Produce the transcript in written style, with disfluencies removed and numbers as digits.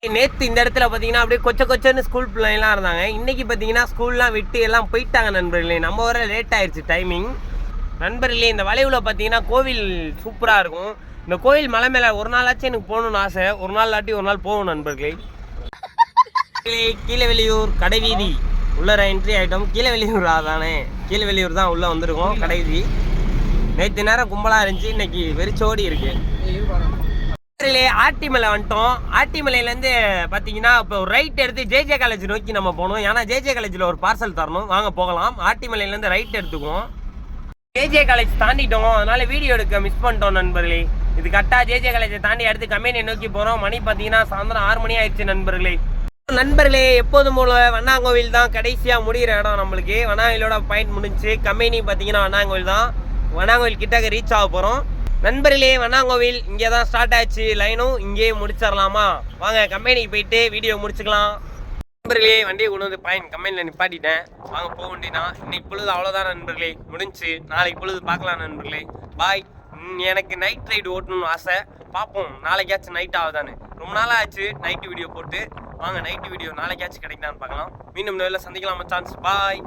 நேற்று இந்த இடத்துல பார்த்தீங்கன்னா அப்படியே கொச்சன்னு ஸ்கூல் பிள்ளைங்களாம் இருந்தாங்க. இன்றைக்கி பார்த்தீங்கன்னா ஸ்கூல்லாம் விட்டு எல்லாம் போயிட்டாங்க நண்பர்களே. நம்ம வர லேட் ஆயிடுச்சு டைமிங். நண்பர்களே, இந்த வளைவில் பார்த்தீங்கன்னா கோவில் சூப்பராக இருக்கும். இந்த கோவில் மலை மேலே ஒரு நாளாச்சும் எனக்கு போகணுன்னு ஆசை. ஒரு நாள் இல்லாட்டி ஒரு நாள் போகணும் நண்பர்களே. கீழவெளியூர் கடைவீதி உள்ளர என்ட்ரி ஆகிட்டோம். கீழவெளியூர் தானே, கீழவெளியூர் தான் உள்ளே வந்திருக்கோம். கடைவீதி நேற்று நேரம் கும்பலாக இருந்துச்சு, இன்னைக்கு வெறிச்சோடி இருக்கு. ஆட்டிமலை வந்துட்டோம். ஆட்டிமலையிலேருந்து பார்த்தீங்கன்னா இப்போ ஒரு ரைட் எடுத்து ஜேஜே காலேஜ் நோக்கி நம்ம போகணும். ஏன்னா ஜேஜே காலேஜில் ஒரு பார்சல் தரணும். வாங்க போகலாம். ஆட்டிமலையிலேருந்து ரைட் எடுத்துக்குவோம். ஜேஜே காலேஜ் தாண்டிட்டோம், அதனால வீடியோ எடுக்க மிஸ் பண்ணிட்டோம் நண்பர்களே. இது கரெக்டாக ஜேஜே காலேஜை தாண்டி அடுத்து கம்பெனியை நோக்கி போகிறோம். மணி பார்த்தீங்கன்னா சாயந்தரம் 6 மணி ஆயிடுச்சு நண்பர்களே. எப்போதும் போல வண்ணாங்கோவில் தான் கடைசியாக முடிகிற இடம் நம்மளுக்கு. வண்ணாங்கோவிலோட பாயிண்ட் முடிஞ்சு. கம்பெனி பார்த்தீங்கன்னா வண்ணாங்கோவில் தான். வண்ணாங்கோவில் கிட்டக்க ரீச் ஆக போகிறோம் நண்பர்களே. வண்ணாங்கோவில் இங்கே தான் ஸ்டார்ட் ஆச்சு. லைனும் இங்கேயே முடிச்சிடலாமா? வாங்க கம்பெனிக்கு போயிட்டு வீடியோ முடிச்சுக்கலாம். நண்பர்களே, வண்டியை கொண்டு வந்து பாயிண்ட் கம்பெனியில் நிப்பாட்டிட்டேன். வாங்க போக வேண்டியதான். இன்னைக்கு பொழுது அவ்வளோதான் நண்பர்களே, முடிஞ்சு. நாளைக்கு பொழுது பார்க்கலாம் நண்பர்களே. பாய். எனக்கு நைட் ரைடு ஓட்டணும்னு ஆசை. பார்ப்போம் நாளைக்காச்சும் நைட் ஆகுதான்னு. ரொம்ப நாளாக ஆச்சு நைட்டு வீடியோ போட்டு. வாங்க நைட்டு வீடியோ நாளைக்காச்சும் கிடைக்குதான்னு பார்க்கலாம். மீண்டும் நேரில் சந்திக்கலாம் மச்சான்ஸ். பாய்.